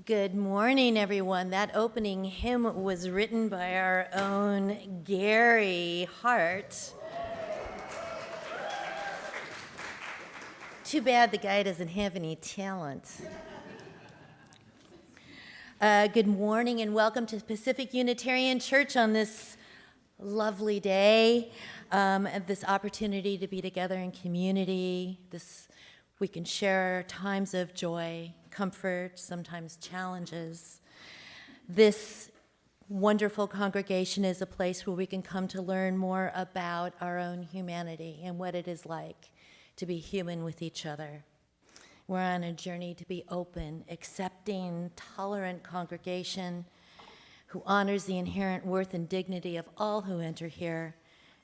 Good morning, everyone. That opening hymn was written by our own Gary Hart. Too bad the guy doesn't have any talent. Good morning and welcome to Pacific Unitarian Church on this lovely day. This opportunity to be together in community. We can share times of joy, comfort, sometimes challenges. This wonderful congregation is a place where we can come to learn more about our own humanity and what it is like to be human with each other. We're on a journey to be open, accepting, tolerant congregation who honors the inherent worth and dignity of all who enter here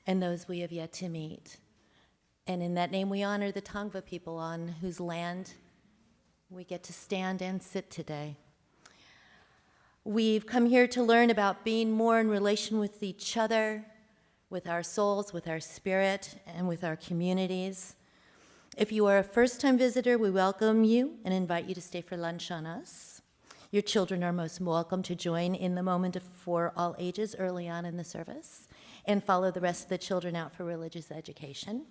and those we have yet to meet. And in that name, we honor the Tongva people on whose land we get to stand and sit today. We've come here to learn about being more in relation with each other, with our souls, with our spirit, and with our communities. If you are a first-time visitor, we welcome you and invite you to stay for lunch on us. Your children are most welcome to join in the moment for all ages early on in the service and follow the rest of the children out for religious education.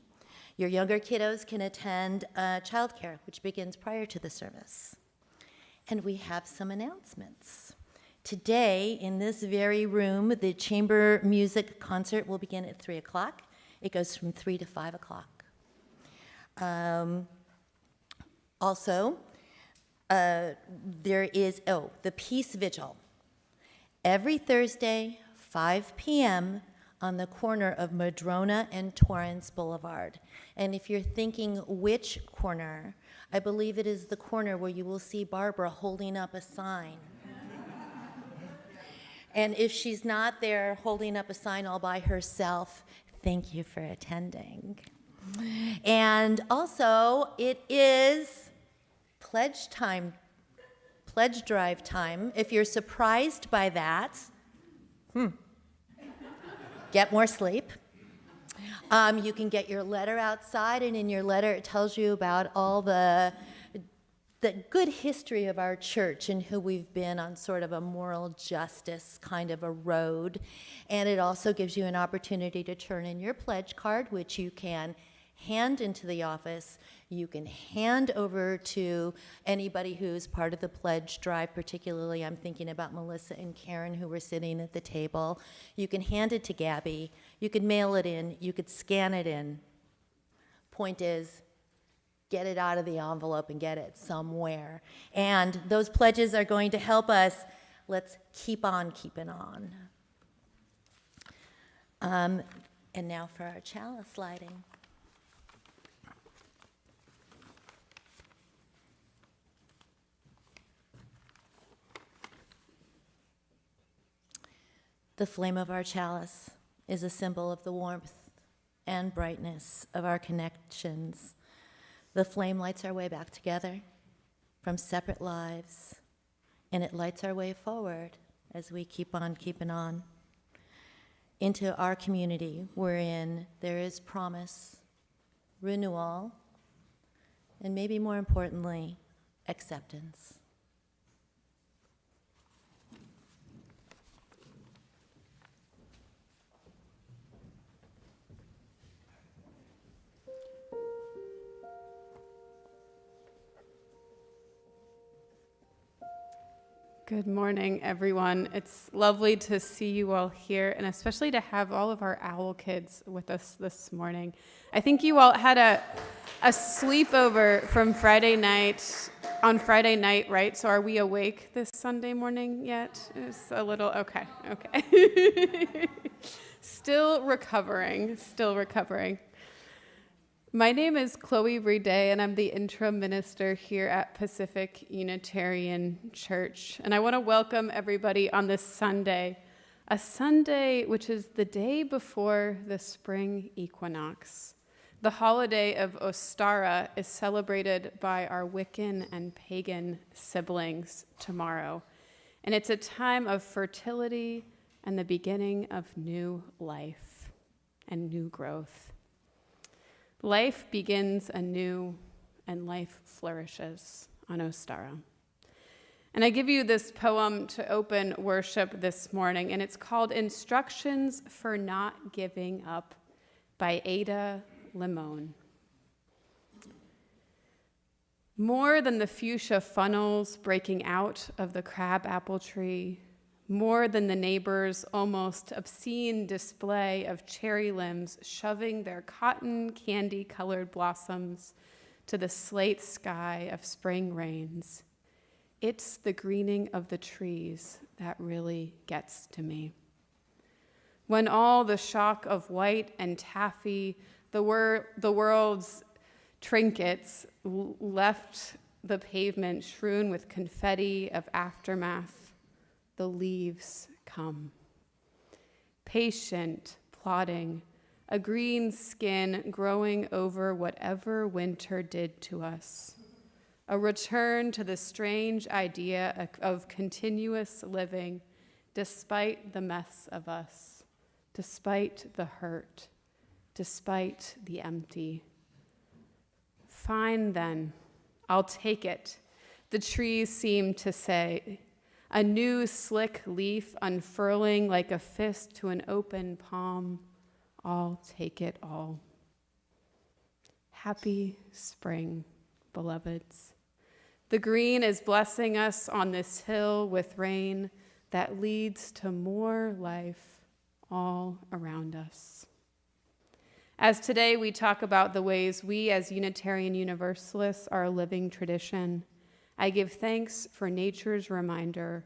Your younger kiddos can attend childcare, which begins prior to the service. And we have some announcements. Today, in this very room, the chamber music concert will begin at 3 o'clock. It goes from 3 to 5 o'clock. Also, there is, the Peace Vigil. Every Thursday, 5 p.m., on the corner of Madrona and Torrance Boulevard. And if you're thinking which corner, I believe it is the corner where you will see Barbara holding up a sign. And if she's not there holding up a sign all by herself, thank you for attending. And also, it is pledge drive time. If you're surprised by that, get more sleep. You can get your letter outside, and in your letter it tells you about all the good history of our church and who we've been on sort of a moral justice kind of a road. And it also gives you an opportunity to turn in your pledge card, which you can hand into the office. You can hand over to anybody who's part of the pledge drive, particularly I'm thinking about Melissa and Karen who were sitting at the table. You can hand it to Gabby. You could mail it in. You could scan it in. Point is, get it out of the envelope and get it somewhere. And those pledges are going to help us. Let's keep on keeping on. And now for our chalice lighting. The flame of our chalice is a symbol of the warmth and brightness of our connections. The flame lights our way back together from separate lives, and it lights our way forward as we keep on keeping on into our community wherein there is promise, renewal, and maybe more importantly, acceptance. Good morning, everyone. It's lovely to see you all here, and especially to have all of our owl kids with us this morning. I think you all had a sleepover from Friday night, right? So are we awake this Sunday morning yet? It's a little, okay. Still recovering. My name is Chloe Brede, and I'm the interim minister here at Pacific Unitarian Church. And I want to welcome everybody on this Sunday, a Sunday which is the day before the spring equinox. The holiday of Ostara is celebrated by our Wiccan and pagan siblings tomorrow. And it's a time of fertility and the beginning of new life and new growth. Life begins anew and life flourishes on Ostara. And I give you this poem to open worship this morning, and it's called Instructions for Not Giving Up by Ada Limon. More than the fuchsia funnels breaking out of the crabapple tree, more than the neighbor's almost obscene display of cherry limbs shoving their cotton candy-colored blossoms to the slate sky of spring rains, it's the greening of the trees that really gets to me. When all the shock of white and taffy, the world's trinkets left the pavement strewn with confetti of aftermath, the leaves come. Patient, plodding, a green skin growing over whatever winter did to us. A return to the strange idea of continuous living despite the mess of us, despite the hurt, despite the empty. Fine then, I'll take it, the trees seem to say, a new slick leaf unfurling like a fist to an open palm. I'll take it all. Happy spring, beloveds. The green is blessing us on this hill with rain that leads to more life all around us. As today we talk about the ways we as Unitarian Universalists are a living tradition, I give thanks for nature's reminder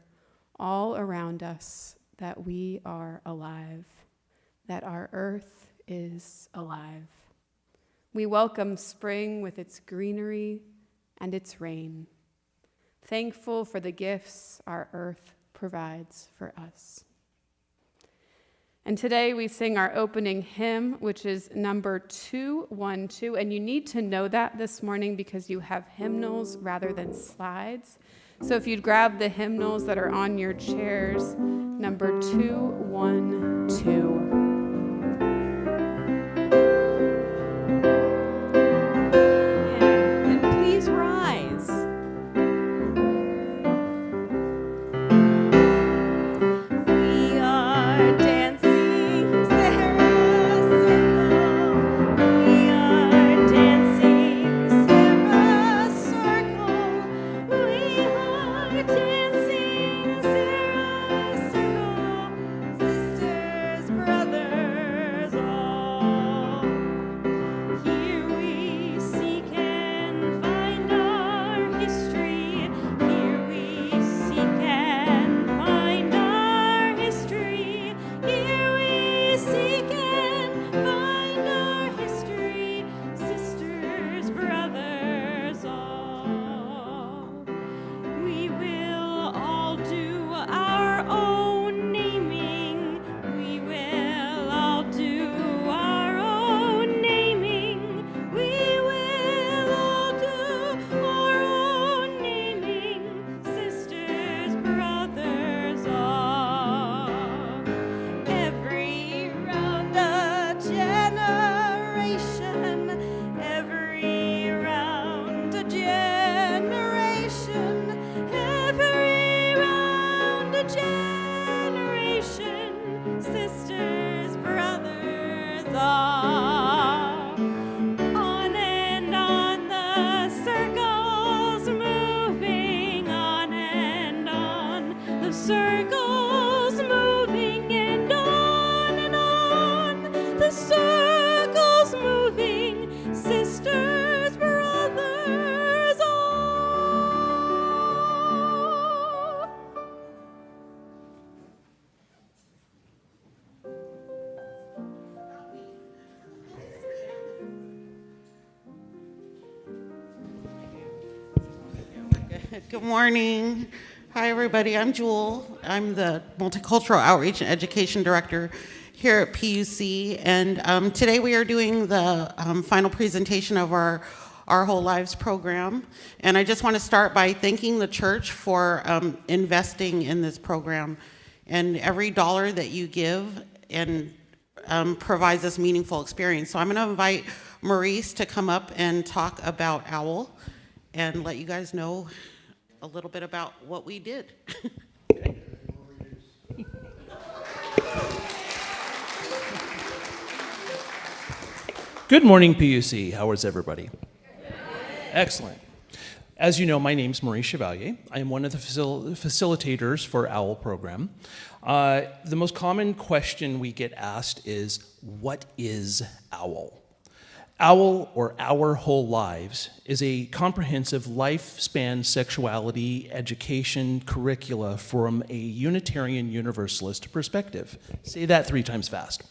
all around us that we are alive, that our earth is alive. We welcome spring with its greenery and its rain, thankful for the gifts our earth provides for us. And today we sing our opening hymn, which is number 212. And you need to know that this morning because you have hymnals rather than slides. So if you'd grab the hymnals that are on your chairs, number 212. Good morning. Hi, everybody. I'm Jewel. I'm the Multicultural Outreach and Education Director here at PUC. And today we are doing the final presentation of our Whole Lives program. And I just want to start by thanking the church for investing in this program. And every dollar that you give and provides us meaningful experience. So I'm going to invite Maurice to come up and talk about OWL and let you guys know a little bit about what we did. Good morning, PUC. How is everybody? Excellent. As you know, my name's Maurice Chevalier. I am one of the facilitators for OWL program. The most common question we get asked is, what is OWL? OWL, or Our Whole Lives, is a comprehensive lifespan sexuality education curricula from a Unitarian Universalist perspective. Say that 3 times fast.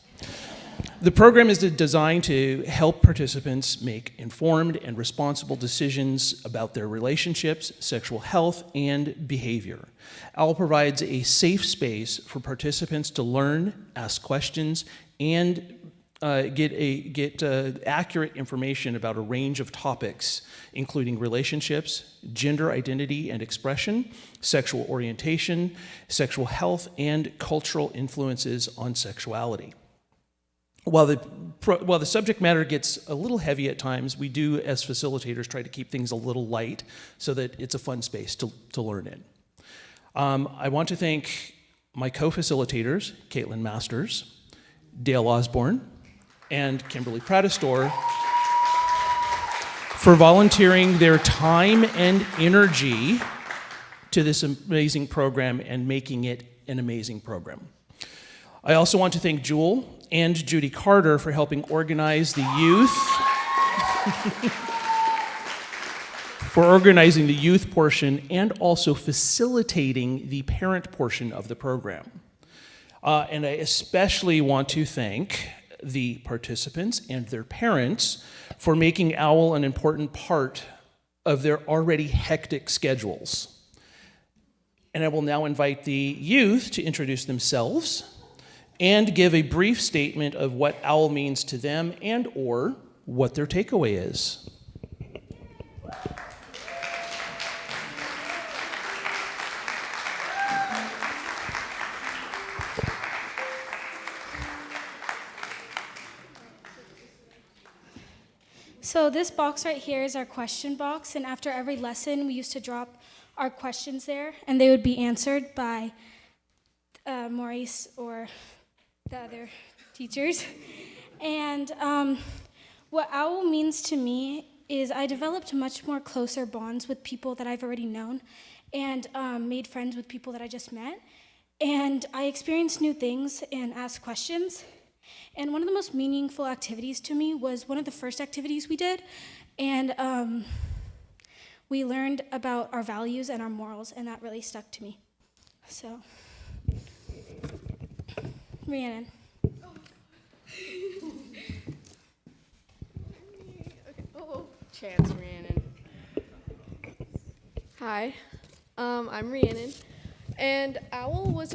The program is designed to help participants make informed and responsible decisions about their relationships, sexual health, and behavior. OWL provides a safe space for participants to learn, ask questions, and get accurate information about a range of topics, including relationships, gender identity and expression, sexual orientation, sexual health, and cultural influences on sexuality. While the subject matter gets a little heavy at times, we do, as facilitators, try to keep things a little light so that it's a fun space to learn in. I want to thank my co-facilitators, Caitlin Masters, Dale Osborne, and Kimberly Pratestor for volunteering their time and energy to this amazing program and making it an amazing program. I also want to thank Jewel and Judy Carter for helping organize the youth, for organizing the youth portion and also facilitating the parent portion of the program. And I especially want to thank the participants and their parents for making OWL an important part of their already hectic schedules. And I will now invite the youth to introduce themselves and give a brief statement of what OWL means to them and or what their takeaway is. So this box right here is our question box, and after every lesson, we used to drop our questions there, and they would be answered by Maurice or the other teachers. And what OWL means to me is I developed much more closer bonds with people that I've already known and made friends with people that I just met. And I experienced new things and asked questions. And one of the most meaningful activities to me was one of the first activities we did. And we learned about our values and our morals, and that really stuck to me. So, Rhiannon. Chance Rhiannon. Hi, I'm Rhiannon, and OWL was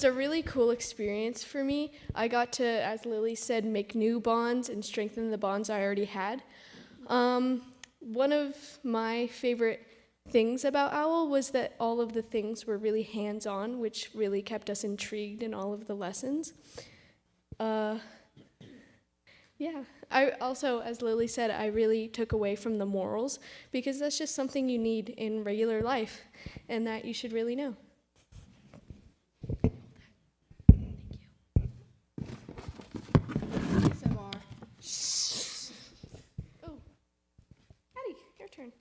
a really cool experience for me. I got to, as Lily said, make new bonds and strengthen the bonds I already had. One of my favorite things about OWL was that all of the things were really hands-on, which really kept us intrigued in all of the lessons. Yeah, I also, as Lily said, I really took away from the morals because that's just something you need in regular life and that you should really know. ASMR. Oh, Addie, your turn.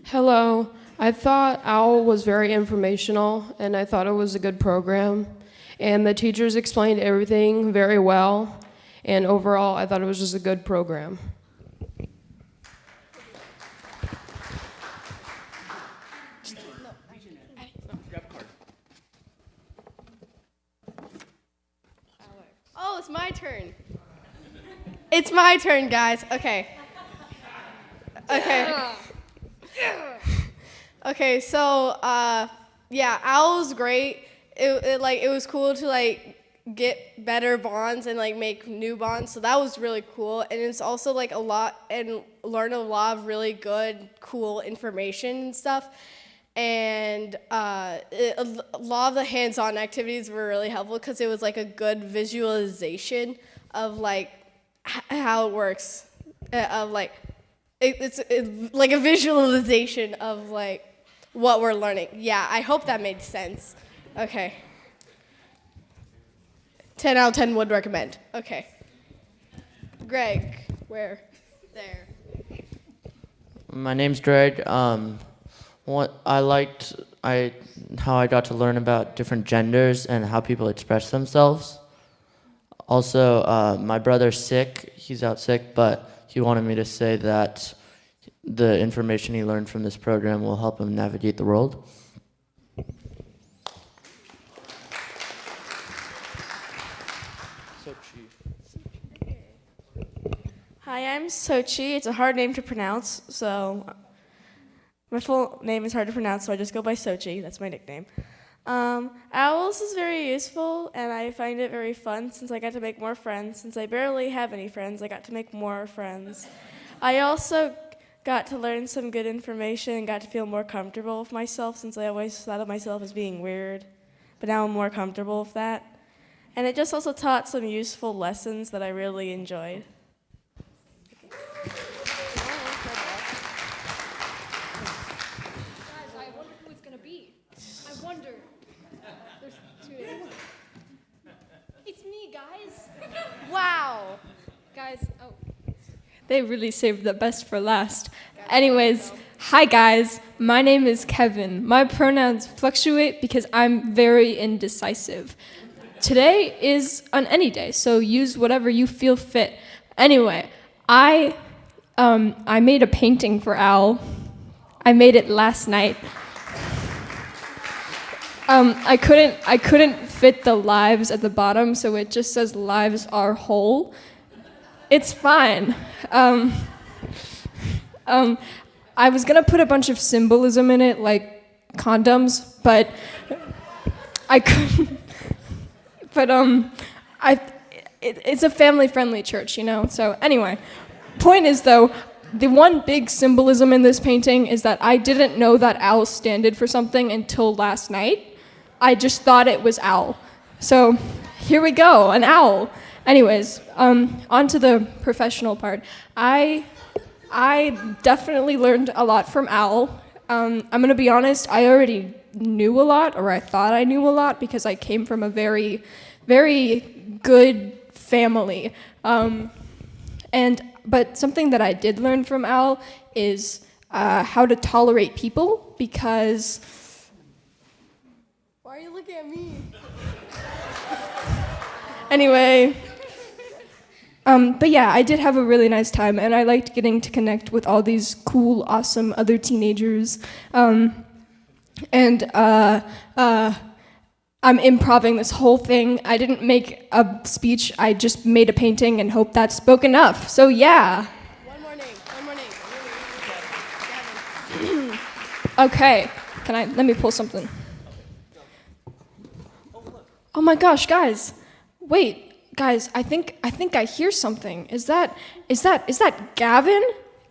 Hello. I thought OWL was very informational, and I thought it was a good program. And the teachers explained everything very well. And overall, I thought it was just a good program. Oh, it's my turn. It's my turn, guys. Okay. Okay. Okay, so yeah, OWL's great. It was cool to get better bonds and like make new bonds. So that was really cool. And it's also like a lot and learn a lot of really good, cool information and stuff. And a lot of the hands-on activities were really helpful because it was like a good visualization of like how it works, of like it's like a visualization of like what we're learning. Yeah, I hope that made sense. Okay. 10 out of 10 would recommend. Okay. Greg, where? There. My name's Greg. What I liked, how I got to learn about different genders and how people express themselves. Also, my brother's sick. He's out sick, but he wanted me to say that the information he learned from this program will help him navigate the world. Hi, I'm Sochi. It's a hard name to pronounce, so my full name is hard to pronounce, so I just go by Sochi. That's my nickname. Owls is very useful, and I find it very fun since I got to make more friends. Since I barely have any friends, I got to make more friends. I also got to learn some good information and got to feel more comfortable with myself since I always thought of myself as being weird, but now I'm more comfortable with that. And it just also taught some useful lessons that I really enjoyed. Wow. Guys, they really saved the best for last. Anyways, hi guys, my name is Kevin. My pronouns fluctuate because I'm very indecisive. Today is an any day, so use whatever you feel fit. Anyway, I made a painting for Al. I made it last night. I couldn't fit the lives at the bottom, so it just says lives are whole. It's fine. I was gonna put a bunch of symbolism in it, like condoms, but I couldn't. But it's a family-friendly church, you know. So anyway, point is though, the one big symbolism in this painting is that I didn't know that owl stood for something until last night. I just thought it was owl. So here we go, an owl. Anyways, on to the professional part. I definitely learned a lot from Owl. I'm gonna be honest, I already knew a lot, or I thought I knew a lot, because I came from a very, very good family. But something that I did learn from Owl is how to tolerate people, because... Why are you looking at me? Anyway, but yeah, I did have a really nice time, and I liked getting to connect with all these cool, awesome other teenagers. I'm improvising this whole thing. I didn't make a speech, I just made a painting and hope that spoke enough. So yeah. One more name. Okay, let me pull something. Oh my gosh, guys. Wait, guys, I think I hear something. Is that Gavin?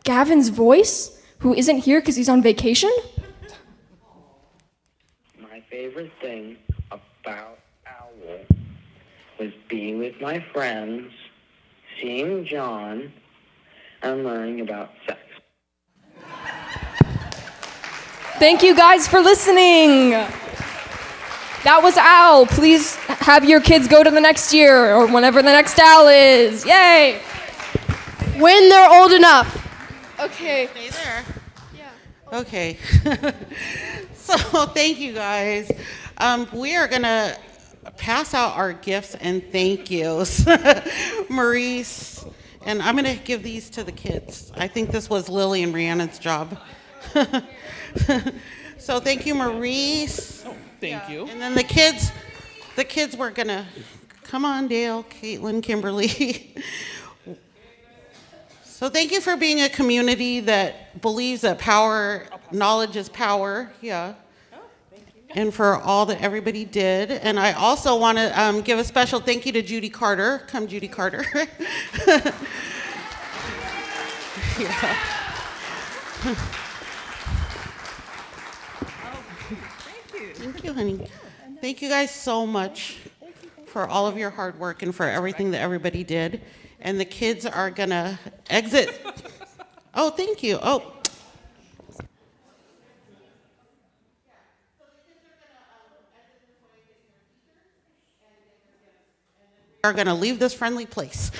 Gavin's voice? Who isn't here because he's on vacation? My favorite thing about Owl was being with my friends, seeing John, and learning about sex. Thank you guys for listening. That was Owl. Please have your kids go to the next year or whenever the next Owl is. Yay! When they're old enough. Okay. Stay there. Yeah. Okay. So thank you guys. We are gonna pass out our gifts and thank yous. Maurice, and I'm gonna give these to the kids. I think this was Lily and Rhiannon's job. So thank you, Maurice. Thank you. And then the kids were gonna, come on, Dale, Caitlin, Kimberly. So thank you for being a community that believes that knowledge is power. Yeah. and for all that everybody did. And I also want to give a special thank you to Judy Carter. Come, Judy Carter. Yeah. Thank you, honey. Thank you guys so much for all of your hard work and for everything that everybody did. And the kids are gonna exit. Oh, thank you. Oh. Are gonna leave this friendly place.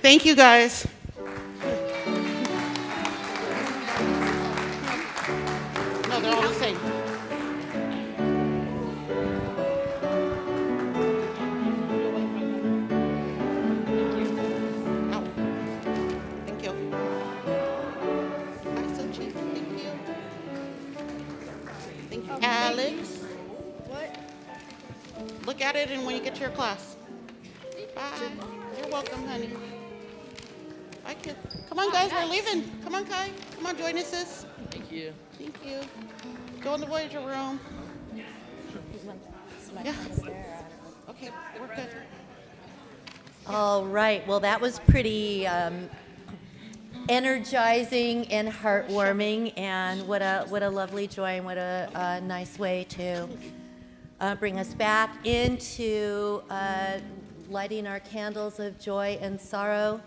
Thank you guys. No, they're all the same. Ow. Thank you. Hi, Sochi. Thank you. Thank you, Alex. What? Look at it and when you get to your class. Bye. You're welcome, honey. Bye, kid. Come on, guys. We're leaving. Come on, Kai. Come on, join us, sis. Thank you. Thank you. Go in the Voyager room. Yeah. Okay, we're good. All right, well, that was pretty energizing and heartwarming, and what a lovely joy, and what a nice way to bring us back into lighting our candles of joy and sorrow.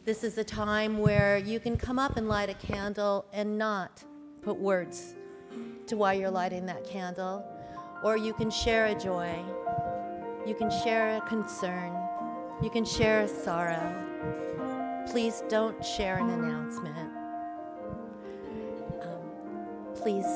This is a time where you can come up and light a candle and not put words to why you're lighting that candle, or you can share a joy, you can share a concern, you can share a sorrow. Please don't share an announcement. Please.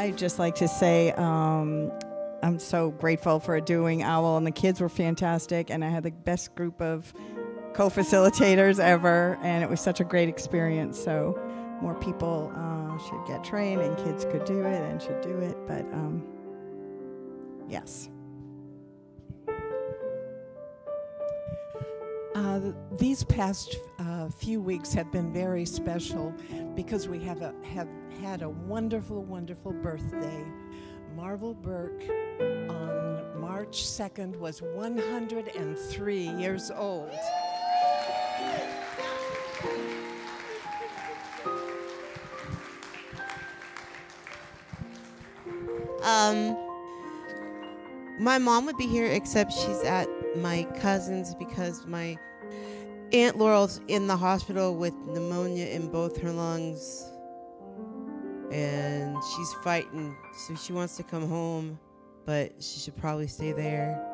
I'd just like to say I'm so grateful for doing OWL, and the kids were fantastic, and I had the best group of co-facilitators ever, and it was such a great experience. So more people should get trained, and kids could do it and should do it, but yes. These past few weeks have been very special because we have had a wonderful, wonderful birthday. Marvel Burke on March 2nd was 103 years old. My mom would be here, except she's at my cousin's because my Aunt Laurel's in the hospital with pneumonia in both her lungs, and she's fighting, so she wants to come home, but she should probably stay there.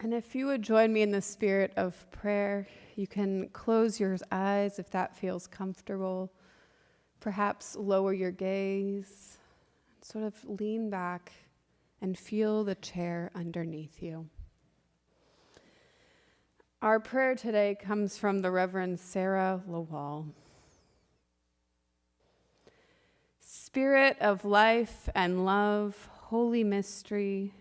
And if you would join me in the spirit of prayer, you can close your eyes if that feels comfortable. Perhaps lower your gaze, sort of lean back and feel the chair underneath you. Our prayer today comes from the Reverend Sarah Lawal. Spirit of life and love, holy mystery,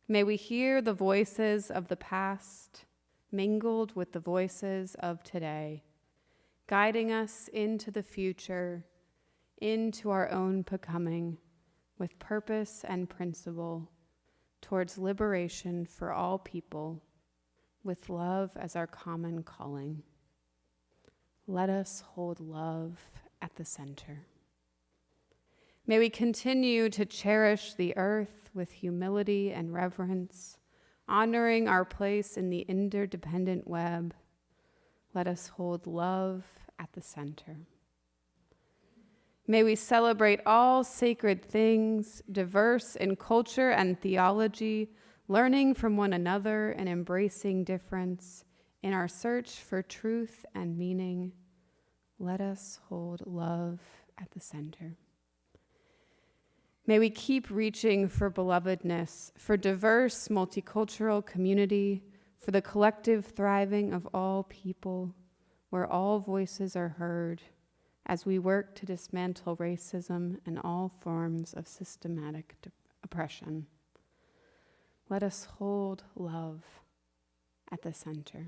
may we hear the voices of the past mingled with the voices of today, guiding us into the future, into our own becoming, with purpose and principle, towards liberation for all people, with love as our common calling. Let us hold love at the center. May we continue to cherish the earth with humility and reverence, honoring our place in the interdependent web. Let us hold love at the center. May we celebrate all sacred things, diverse in culture and theology, learning from one another and embracing difference in our search for truth and meaning. Let us hold love at the center. May we keep reaching for belovedness, for diverse multicultural community, for the collective thriving of all people, where all voices are heard, as we work to dismantle racism and all forms of systematic oppression. Let us hold love at the center.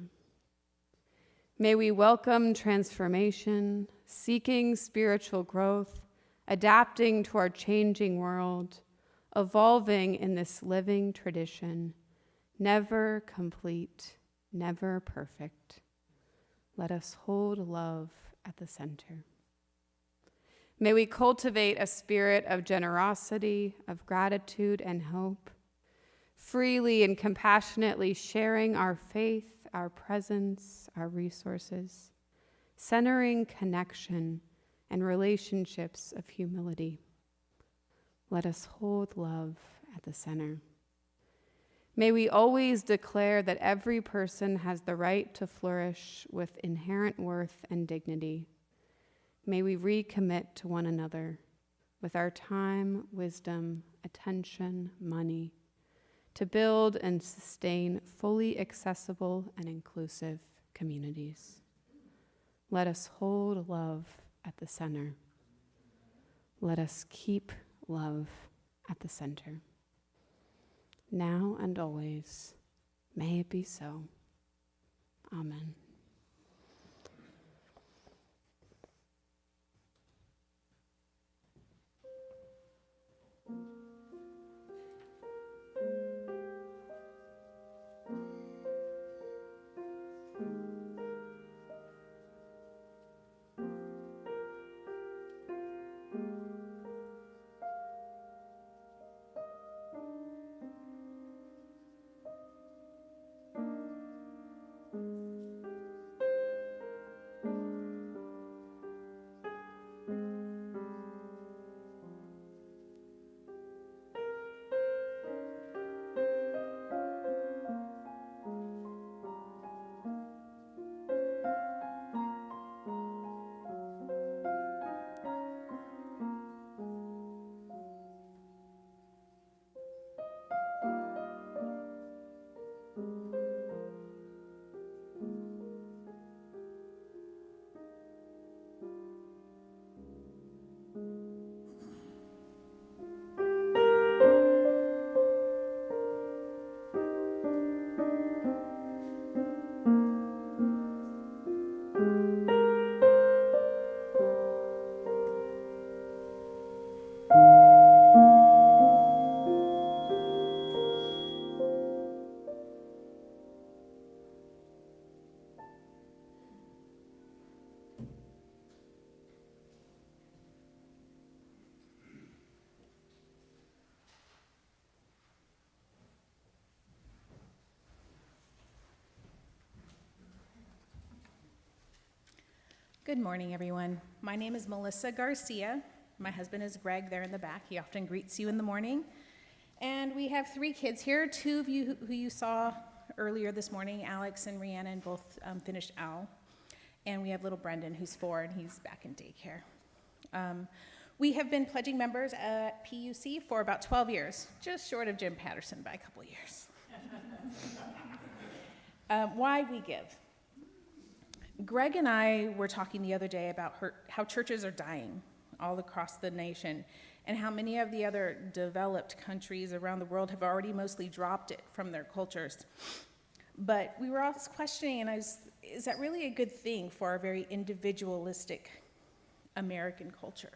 May we welcome transformation, seeking spiritual growth, adapting to our changing world, evolving in this living tradition, never complete, never perfect. Let us hold love at the center. May we cultivate a spirit of generosity, of gratitude and hope, freely and compassionately sharing our faith, our presence, our resources, centering connection and relationships of humility. Let us hold love at the center. May we always declare that every person has the right to flourish with inherent worth and dignity. May we recommit to one another with our time, wisdom, attention, money, to build and sustain fully accessible and inclusive communities. Let us hold love at the center. Let us keep love at the center. Now and always, may it be so. Amen. Good morning, everyone. My name is Melissa Garcia. My husband is Greg there in the back. He often greets you in the morning. And we have 3 kids here, 2 of you who you saw earlier this morning. Alex and Rhiannon both finished OWL. And we have little Brendan, who's 4, and he's back in daycare. We have been pledging members at PUC for about 12 years, just short of Jim Patterson by a couple of years. Why we give. Greg and I were talking the other day about how churches are dying all across the nation, and how many of the other developed countries around the world have already mostly dropped it from their cultures. But we were also questioning, and is that really a good thing for our very individualistic American culture?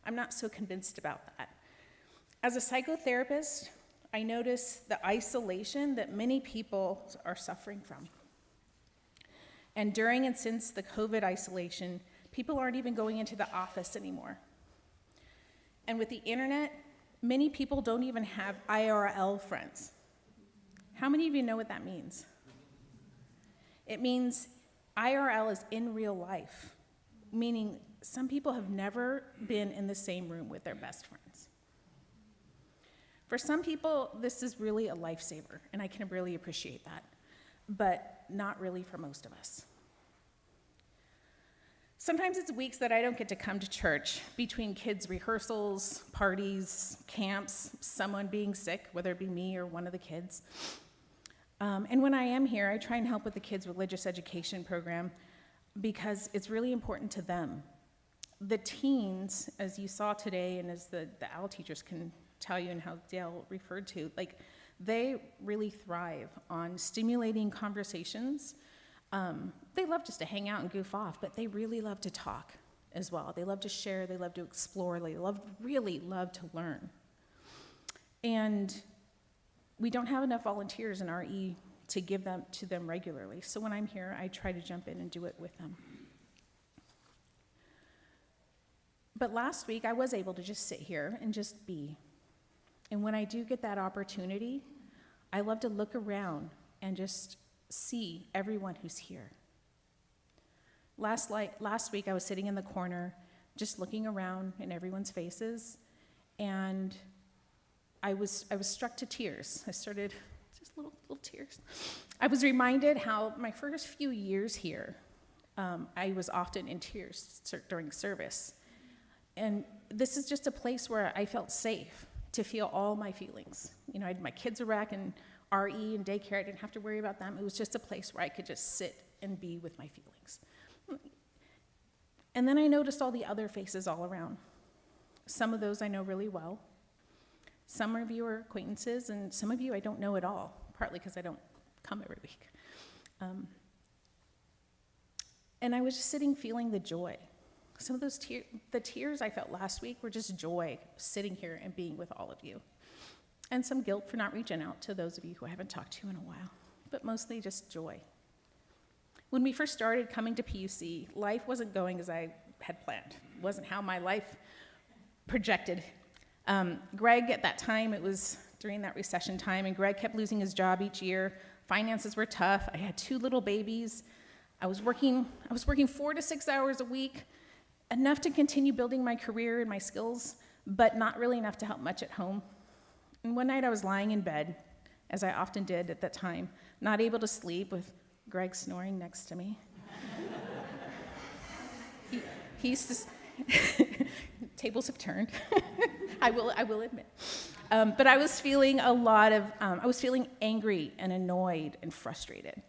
I'm not so convinced about that. As a psychotherapist, I notice the isolation that many people are suffering from. And during and since the COVID isolation, people aren't even going into the office anymore. And with the internet, many people don't even have IRL friends. How many of you know what that means? It means IRL is in real life, meaning some people have never been in the same room with their best friends. For some people, this is really a lifesaver, and I can really appreciate that, but not really for most of us. Sometimes it's weeks that I don't get to come to church between kids' rehearsals, parties, camps, someone being sick, whether it be me or one of the kids. And when I am here, I try and help with the kids' religious education program because it's really important to them. The teens, as you saw today, and as the OWL teachers can tell you and how Dale referred to, like, they really thrive on stimulating conversations. They love just to hang out and goof off, but they really love to talk as well. They love to share, they love to explore, they really love to learn. And we don't have enough volunteers in RE to give them to them regularly. So when I'm here, I try to jump in and do it with them. But last week, I was able to just sit here and just be. And when I do get that opportunity, I love to look around and just see everyone who's here. Last week, I was sitting in the corner, just looking around in everyone's faces, and I was struck to tears. I started, just little tears. I was reminded how my first few years here, I was often in tears during service. And this is just a place where I felt safe to feel all my feelings. You know, I had my kids are back in RE and daycare. I didn't have to worry about them. It was just a place where I could just sit and be with my feelings. And then I noticed all the other faces all around. Some of those I know really well. Some of you are acquaintances, and some of you I don't know at all, partly because I don't come every week. And I was just sitting feeling the joy. Some of those the tears I felt last week were just joy, sitting here and being with all of you. And some guilt for not reaching out to those of you who I haven't talked to in a while, but mostly just joy. When we first started coming to PUC, life wasn't going as I had planned. It wasn't how my life projected. Greg, at that time, it was during that recession time, and Greg kept losing his job each year. Finances were tough. I had 2 little babies. I was working 4 to 6 hours a week, enough to continue building my career and my skills, but not really enough to help much at home. And one night I was lying in bed, as I often did at that time, not able to sleep, with Greg snoring next to me. He's tables have turned. I will admit. But I was feeling I was feeling angry and annoyed and frustrated.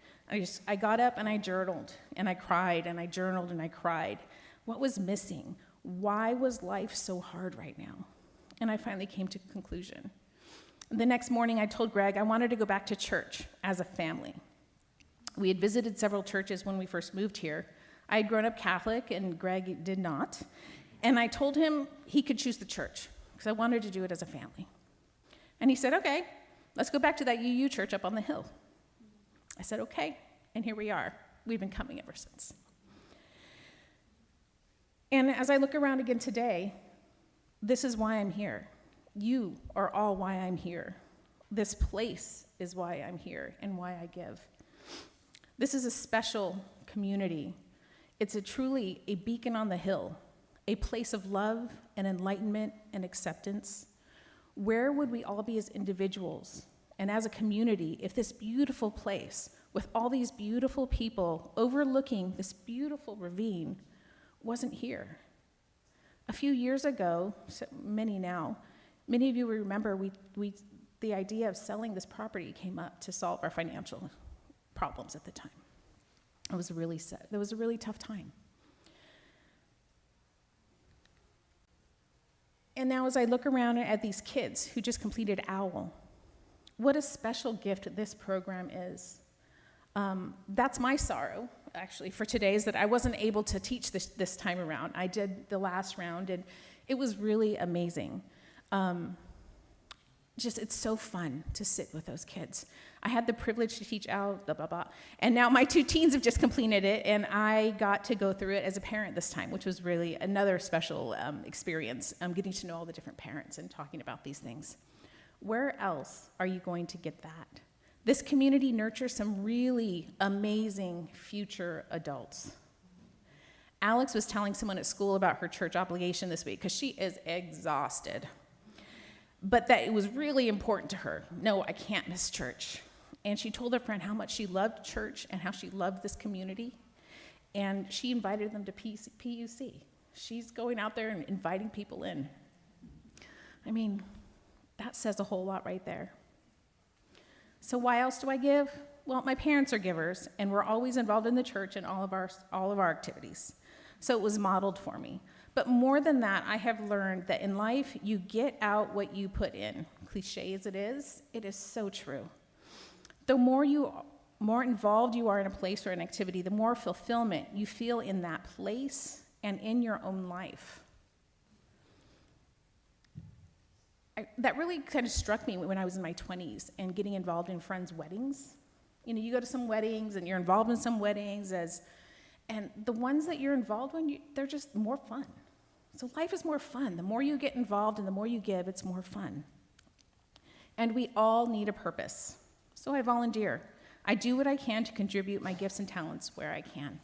I got up and I journaled and I cried and I journaled and I cried. What was missing? Why was life so hard right now? And I finally came to a conclusion. The next morning I told Greg I wanted to go back to church as a family. We had visited several churches when we first moved here. I had grown up Catholic and Greg did not. And I told him he could choose the church because I wanted to do it as a family. And he said, okay, let's go back to that UU church up on the hill. I said, okay, and here we are. We've been coming ever since. And as I look around again today, this is why I'm here. You are all why I'm here. This place is why I'm here and why I give. This is a special community. It's truly a beacon on the hill, a place of love and enlightenment and acceptance. Where would we all be as individuals and as a community, if this beautiful place with all these beautiful people overlooking this beautiful ravine wasn't here. A few years ago, many of you remember the idea of selling this property came up to solve our financial problems at the time. It was a really tough time. And now as I look around at these kids who just completed OWL, what a special gift this program is. That's my sorrow, actually, for today, is that I wasn't able to teach this time around. I did the last round, and it was really amazing. It's so fun to sit with those kids. I had the privilege to teach out, blah, blah, blah. And now my 2 teens have just completed it, and I got to go through it as a parent this time, which was really another special experience, getting to know all the different parents and talking about these things. Where else are you going to get that? This community nurtures some really amazing future adults. Alex was telling someone at school about her church obligation this week because she is exhausted. But that it was really important to her. No, I can't miss church. And she told her friend how much she loved church and how she loved this community. And she invited them to PUC. She's going out there and inviting people in. I mean, that says a whole lot right there. So why else do I give? Well, my parents are givers, and we're always involved in the church and all of our activities. So it was modeled for me. But more than that, I have learned that in life, you get out what you put in. Cliche as it is so true. The more involved you are in a place or an activity, the more fulfillment you feel in that place and in your own life. That really kind of struck me when I was in my 20s and getting involved in friends' weddings. You know, you go to some weddings and you're involved in some weddings and the ones that you're involved in, they're just more fun. So life is more fun. The more you get involved and the more you give, it's more fun. And we all need a purpose. So I volunteer. I do what I can to contribute my gifts and talents where I can.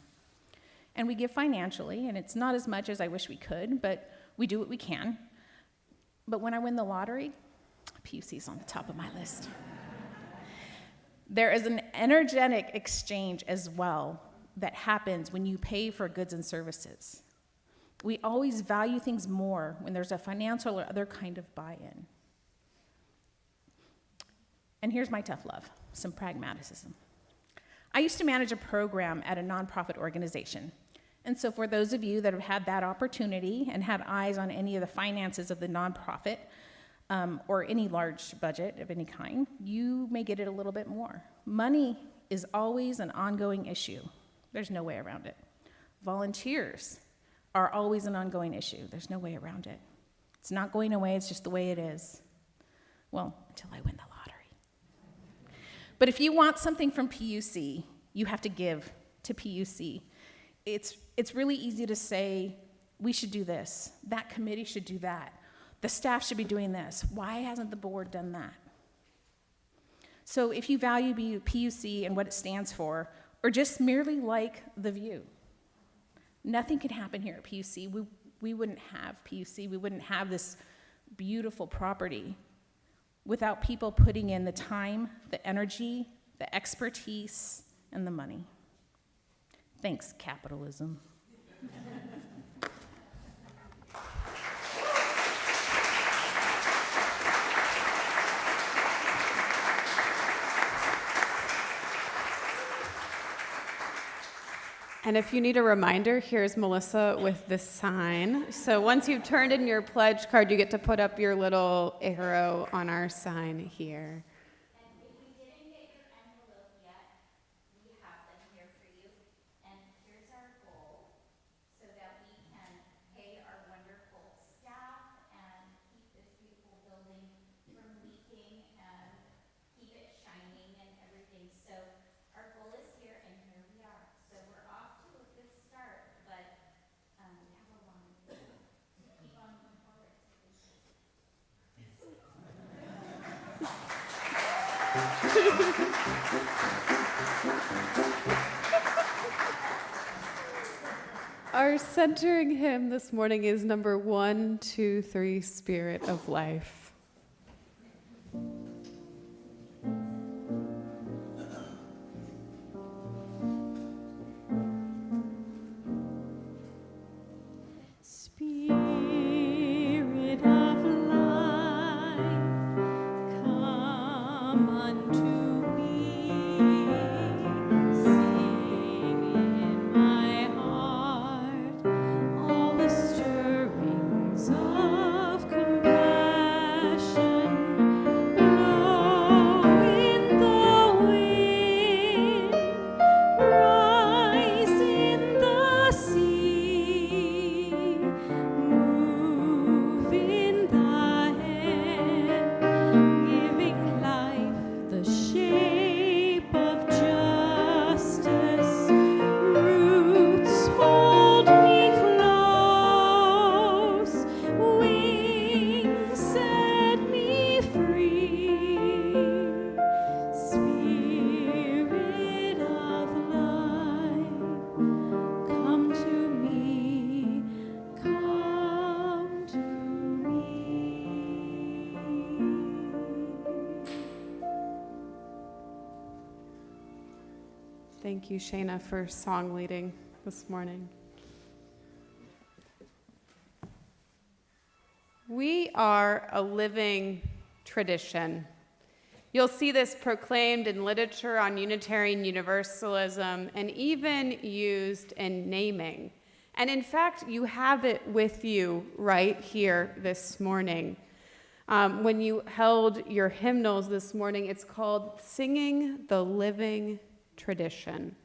And we give financially, and it's not as much as I wish we could, but we do what we can. But when I win the lottery, PUC's on the top of my list. There is an energetic exchange as well that happens when you pay for goods and services. We always value things more when there's a financial or other kind of buy-in. And here's my tough love, some pragmatism. I used to manage a program at a nonprofit organization. And so for those of you that have had that opportunity and had eyes on any of the finances of the nonprofit or any large budget of any kind, you may get it a little bit more. Money is always an ongoing issue. There's no way around it. Volunteers are always an ongoing issue. There's no way around it. It's not going away, it's just the way it is. Well, until I win the lottery. But if you want something from PUC, you have to give to PUC. It's really easy to say, we should do this, that committee should do that, the staff should be doing this. Why hasn't the board done that? So if you value PUC and what it stands for, or just merely like the view, nothing could happen here at PUC. We wouldn't have PUC, we wouldn't have this beautiful property without people putting in the time, the energy, the expertise, and the money. Thanks, capitalism. And if you need a reminder, here's Melissa with this sign. So once you've turned in your pledge card, you get to put up your little arrow on our sign here. Our centering hymn this morning is number 123, Spirit of Life. Thank you, Shayna, for song leading this morning. We are a living tradition. You'll see this proclaimed in literature on Unitarian Universalism and even used in naming. And in fact, you have it with you right here this morning. When you held your hymnals this morning, it's called Singing the Living Tradition.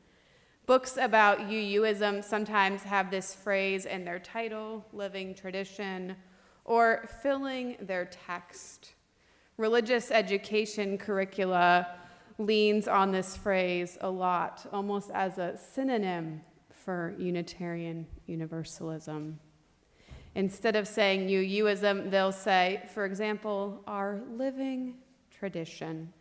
Books about UUism sometimes have this phrase in their title, living tradition, or filling their text. Religious education curricula leans on this phrase a lot, almost as a synonym for Unitarian Universalism. Instead of saying UUism, they'll say, for example, our living tradition.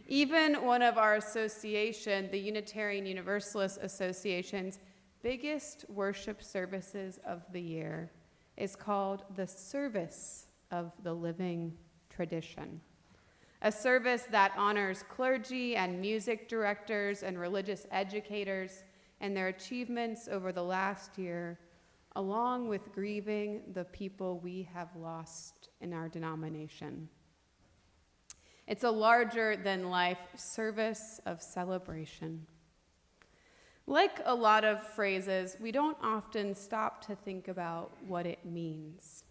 Even one of our association, the Unitarian Universalist Association's biggest worship services of the year is called the Service of the Living Tradition, a service that honors clergy and music directors and religious educators and their achievements over the last year, along with grieving the people we have lost in our denomination. It's a larger-than-life service of celebration. Like a lot of phrases, we don't often stop to think about what it means.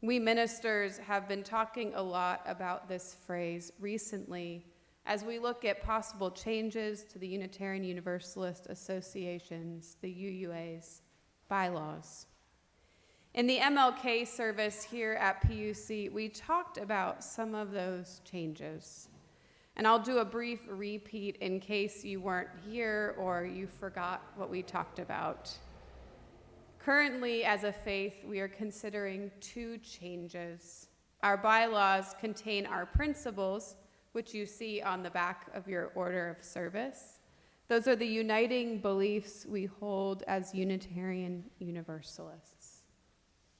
We ministers have been talking a lot about this phrase recently as we look at possible changes to the Unitarian Universalist Association's, the UUA's, bylaws. In the MLK service here at PUC, we talked about some of those changes. And I'll do a brief repeat in case you weren't here or you forgot what we talked about. Currently, as a faith, we are considering two changes. Our bylaws contain our principles, which you see on the back of your order of service. Those are the uniting beliefs we hold as Unitarian Universalists.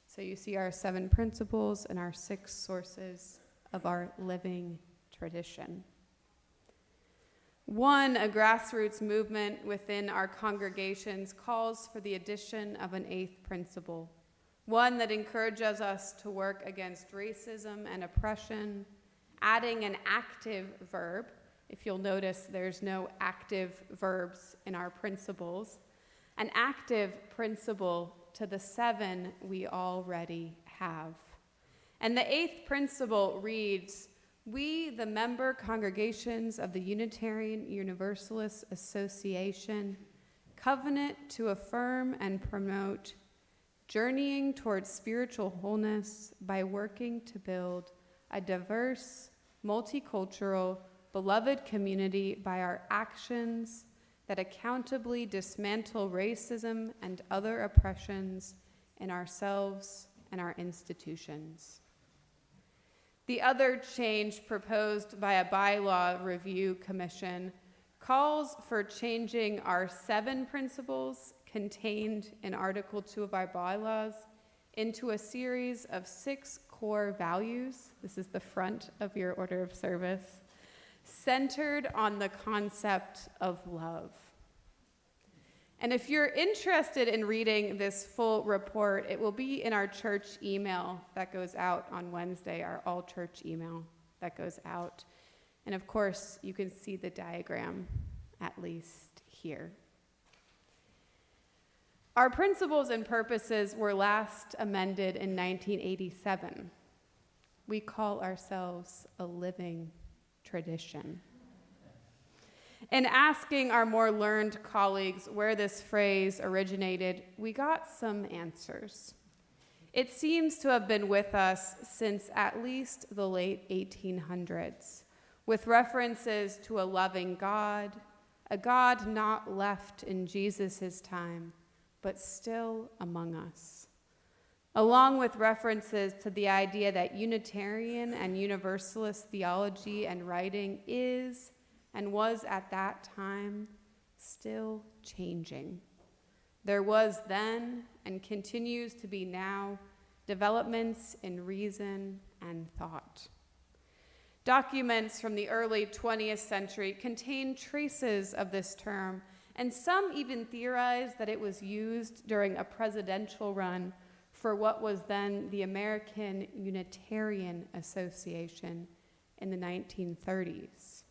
So you see our 7 principles and our 6 sources of our living tradition. One, a grassroots movement within our congregations calls for the addition of an 8th principle, one that encourages us to work against racism and oppression, adding an active verb. If you'll notice, there's no active verbs in our principles. An active principle to the 7 we already have. And the 8th principle reads, we, the member congregations of the Unitarian Universalist Association, covenant to affirm and promote journeying towards spiritual wholeness by working to build a diverse, multicultural, beloved community by our actions that accountably dismantle racism and other oppressions in ourselves and our institutions. The other change proposed by a bylaw review commission calls for changing our 7 principles contained in Article 2 of our bylaws into a series of 6 core values. This is the front of your order of service, centered on the concept of love. And if you're interested in reading this full report, it will be in our church email that goes out on Wednesday, our all-church email that goes out. And of course, you can see the diagram, at least here. Our principles and purposes were last amended in 1987. We call ourselves a living tradition. In asking our more learned colleagues where this phrase originated, we got some answers. It seems to have been with us since at least the late 1800s, with references to a loving God, a God not left in Jesus' time, but still among us, along with references to the idea that Unitarian and Universalist theology and writing is and was at that time still changing. There was then, and continues to be now, developments in reason and thought. Documents from the early 20th century contain traces of this term, and some even theorize that it was used during a presidential run for what was then the American Unitarian Association in the 1930s.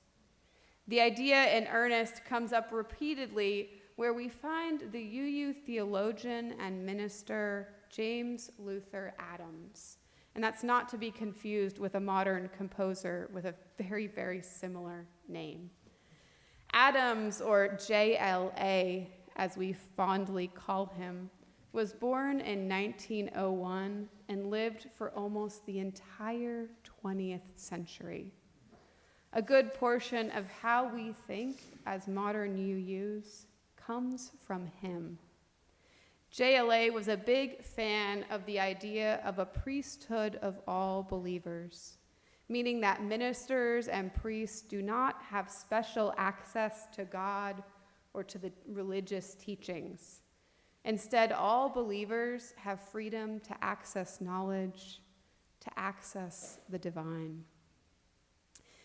The idea in earnest comes up repeatedly where we find the UU theologian and minister James Luther Adams. And that's not to be confused with a modern composer with a very, very similar name. Adams, or JLA, as we fondly call him, was born in 1901 and lived for almost the entire 20th century. A good portion of how we think as modern UUs comes from him. JLA was a big fan of the idea of a priesthood of all believers, meaning that ministers and priests do not have special access to God or to the religious teachings. Instead, all believers have freedom to access knowledge, to access the divine.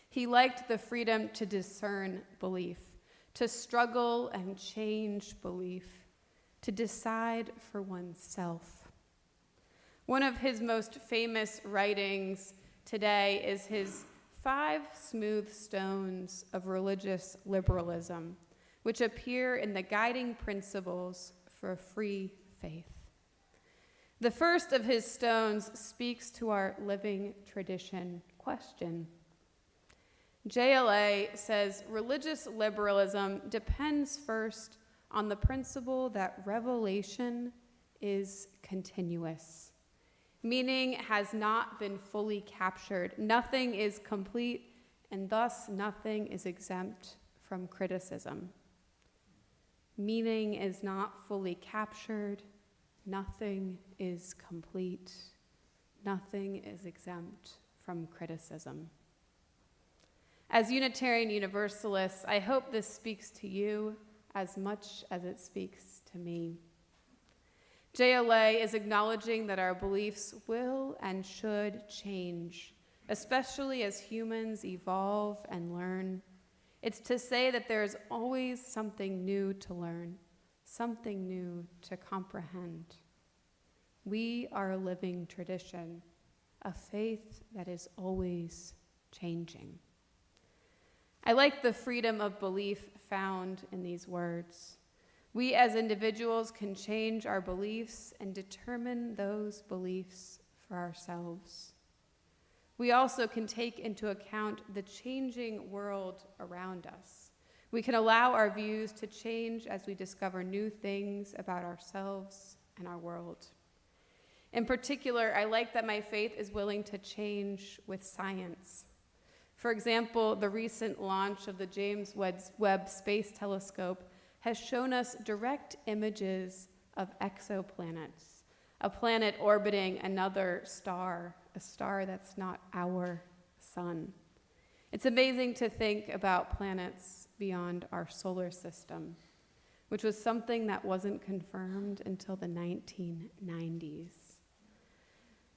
He liked the freedom to discern belief, to struggle and change belief, to decide for oneself. One of his most famous writings today is his 5 Smooth Stones of Religious Liberalism, which appear in the Guiding Principles for a Free Faith. The first of his stones speaks to our living tradition question. JLA says religious liberalism depends first on the principle that revelation is continuous. Meaning has not been fully captured. Nothing is complete, and thus nothing is exempt from criticism. Meaning is not fully captured. Nothing is complete. Nothing is exempt from criticism. As Unitarian Universalists, I hope this speaks to you as much as it speaks to me. JLA is acknowledging that our beliefs will and should change, especially as humans evolve and learn. It's to say that there is always something new to learn, something new to comprehend. We are a living tradition, a faith that is always changing. I like the freedom of belief found in these words. We as individuals can change our beliefs and determine those beliefs for ourselves. We also can take into account the changing world around us. We can allow our views to change as we discover new things about ourselves and our world. In particular, I like that my faith is willing to change with science. For example, the recent launch of the James Webb Space Telescope has shown us direct images of exoplanets, a planet orbiting another star, a star that's not our sun. It's amazing to think about planets beyond our solar system, which was something that wasn't confirmed until the 1990s.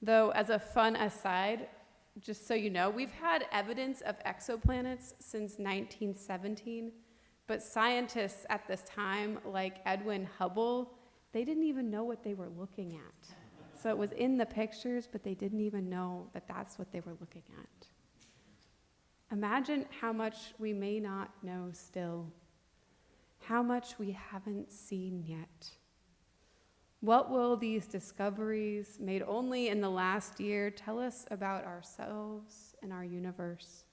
Though, as a fun aside, just so you know, we've had evidence of exoplanets since 1917, but scientists at this time, like Edwin Hubble, they didn't even know what they were looking at. So it was in the pictures, but they didn't even know that that's what they were looking at. Imagine how much we may not know still, how much we haven't seen yet. What will these discoveries, made only in the last year, tell us about ourselves and our universe,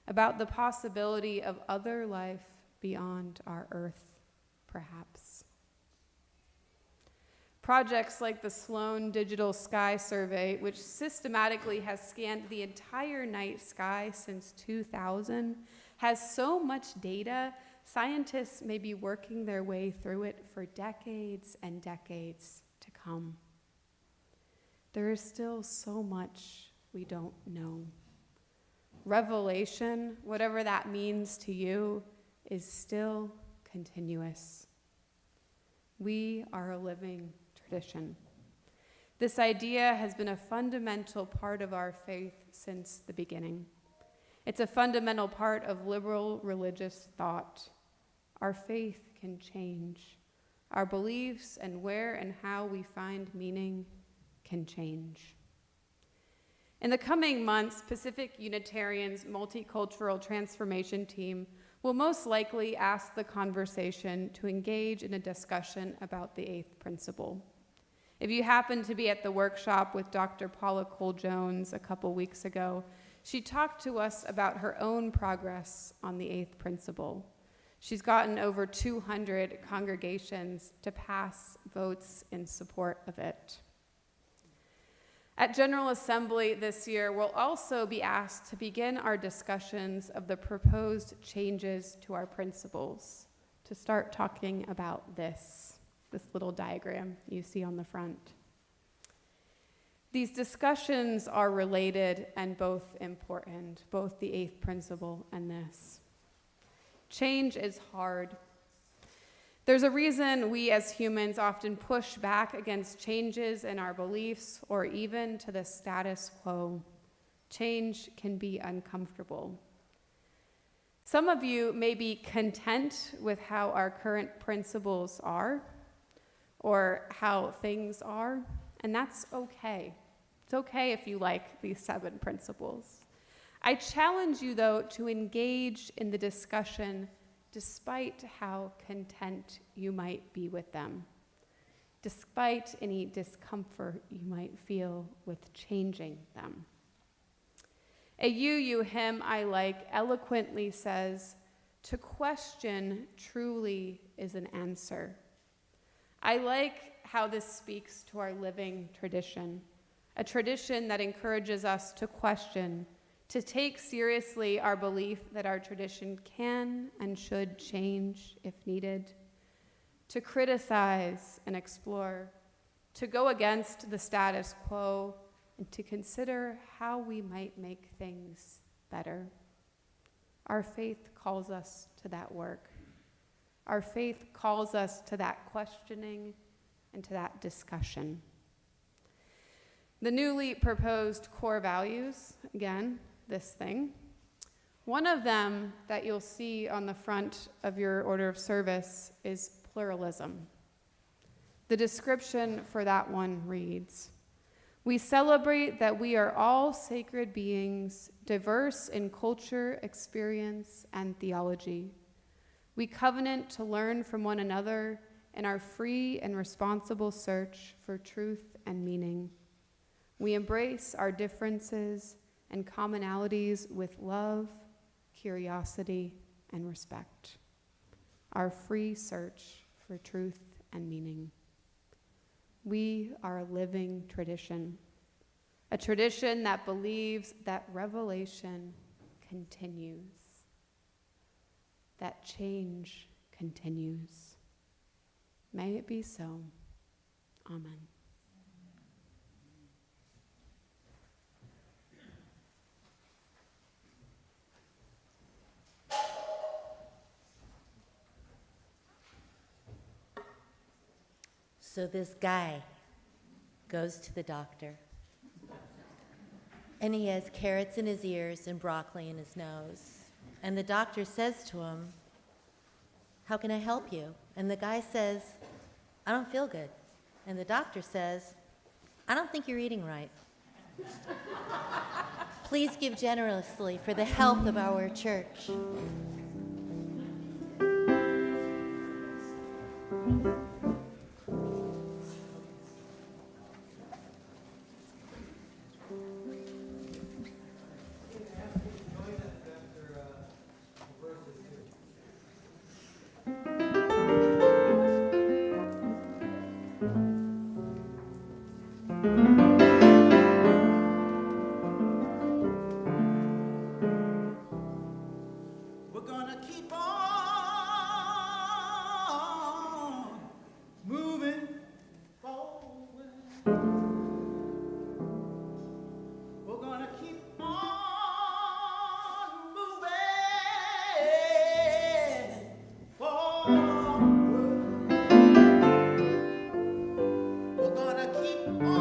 about the possibility of other life beyond our Earth, perhaps? Projects like the Sloan Digital Sky Survey, which systematically has scanned the entire night sky since 2000, has so much data, scientists may be working their way through it for decades and decades to come. There is still so much we don't know. Revelation, whatever that means to you, is still continuous. We are a living tradition. This idea has been a fundamental part of our faith since the beginning. It's a fundamental part of liberal religious thought. Our faith can change. Our beliefs and where and how we find meaning can change. In the coming months, Pacific Unitarian's multicultural transformation team will most likely ask the conversation to engage in a discussion about the eighth principle. If you happen to be at the workshop with Dr. Paula Cole-Jones a couple weeks ago, she talked to us about her own progress on the eighth principle. She's gotten over 200 congregations to pass votes in support of it. At General Assembly this year, we'll also be asked to begin our discussions of the proposed changes to our principles, to start talking about this little diagram you see on the front. These discussions are related and both important, both the eighth principle and this. Change is hard. There's a reason we as humans often push back against changes in our beliefs or even to the status quo. Change can be uncomfortable. Some of you may be content with how our current principles are or how things are, and that's okay. It's okay if you like these 7 principles. I challenge you, though, to engage in the discussion despite how content you might be with them, despite any discomfort you might feel with changing them. A UU hymn I like eloquently says, "To question truly is an answer." I like how this speaks to our living tradition, a tradition that encourages us to question, to take seriously our belief that our tradition can and should change if needed, to criticize and explore, to go against the status quo, and to consider how we might make things better. Our faith calls us to that work. Our faith calls us to that questioning and to that discussion. The newly proposed core values, again, this thing. One of them that you'll see on the front of your order of service is pluralism. The description for that one reads, "We celebrate that we are all sacred beings, diverse in culture, experience, and theology. We covenant to learn from one another in our free and responsible search for truth and meaning. We embrace our differences and commonalities with love, curiosity, and respect. Our free search for truth and meaning. We are a living tradition, a tradition that believes that revelation continues, that change continues. May it be so. Amen." So this guy goes to the doctor, and he has carrots in his ears and broccoli in his nose. And the doctor says to him, "How can I help you?" And the guy says, "I don't feel good." And the doctor says, "I don't think you're eating right." Please give generously for the health of our church. We're gonna keep on moving forward. We're gonna keep on moving forward. We're gonna keep on moving.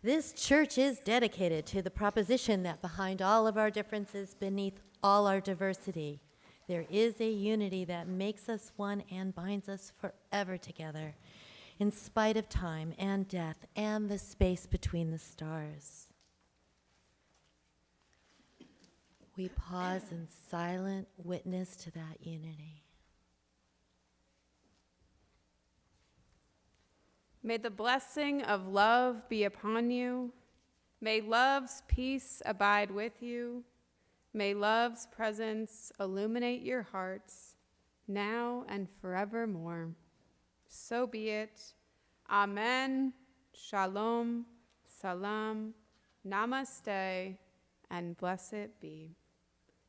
This church is dedicated to the proposition that behind all of our differences, beneath all our diversity, there is a unity that makes us one and binds us forever together, in spite of time and death and the space between the stars. We pause in silent witness to that unity. May the blessing of love be upon you. May love's peace abide with you. May love's presence illuminate your hearts now and forevermore. So be it. Amen. Shalom. Salam. Namaste. And blessed be.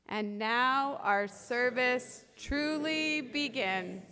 And now our service truly begins.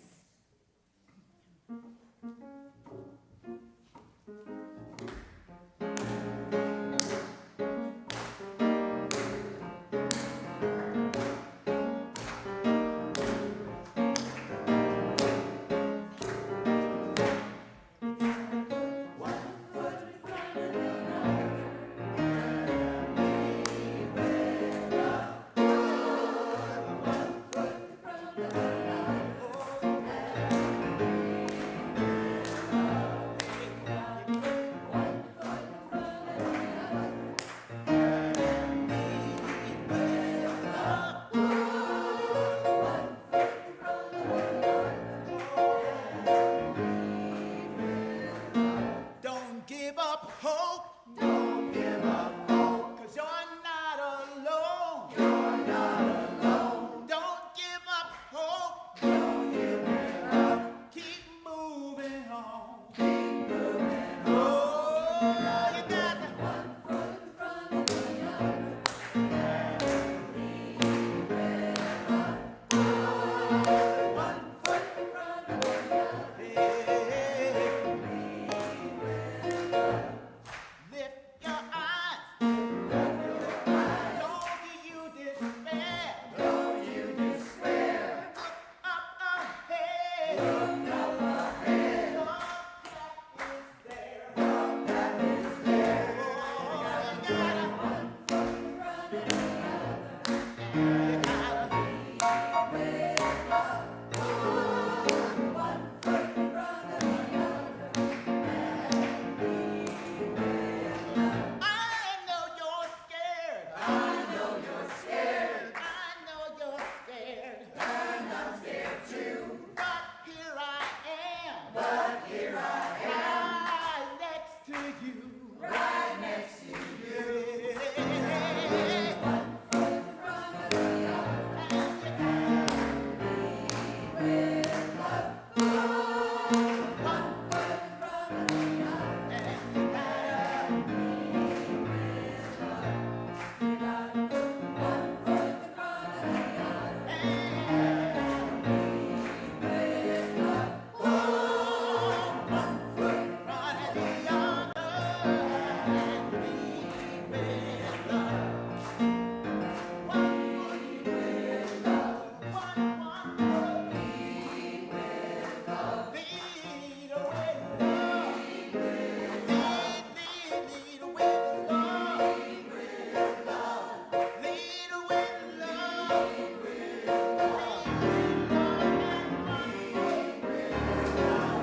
Don't give up hope. Don't give up hope. 'Cause you're not alone. You're not alone. Don't give up hope. Don't give it up. Keep moving on. Keep moving on. Oh, you got to one foot in front of the other. And leave it up. One foot in front of the other. Lift your eyes. Don't you despair. Don't you despair. Up ahead. Look up ahead. Your path is there. Your path is there. Oh, you gotta one foot in front of the other. You gotta lead with love. One foot in front of the other. And lead with love. I know you're scared. I know you're scared. I know you're scared. And I'm scared too. But here I am. But here I am. Right next to you. Right next to you. One foot in front of the other. And you gotta lead with love. One foot in front of the other. And you gotta lead with love. You gotta put one foot in front of the other. And lead with love. One foot in front of the other. And lead with love. One foot with love. One foot. Lead with love. Lead away with love. Lead with love. Lead with love. Lead with love. Lead with love. Lead with love.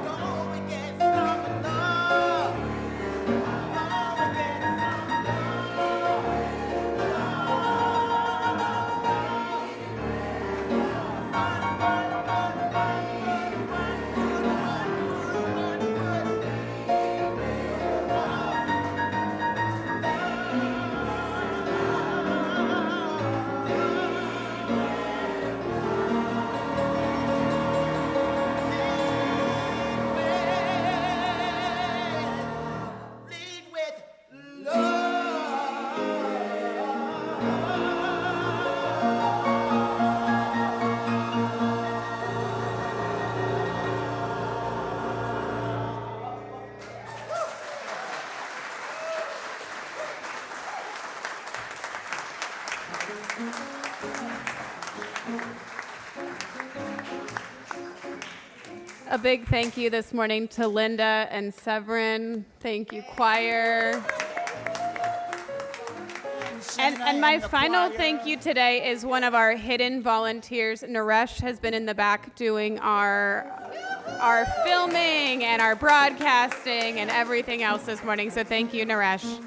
Don't we get some love? Don't we get some lead with A big thank you this morning to Linda and Severin. Thank you, choir. And my final thank you today is one of our hidden volunteers. Naresh has been in the back doing our filming and our broadcasting and everything else this morning. So thank you, Naresh.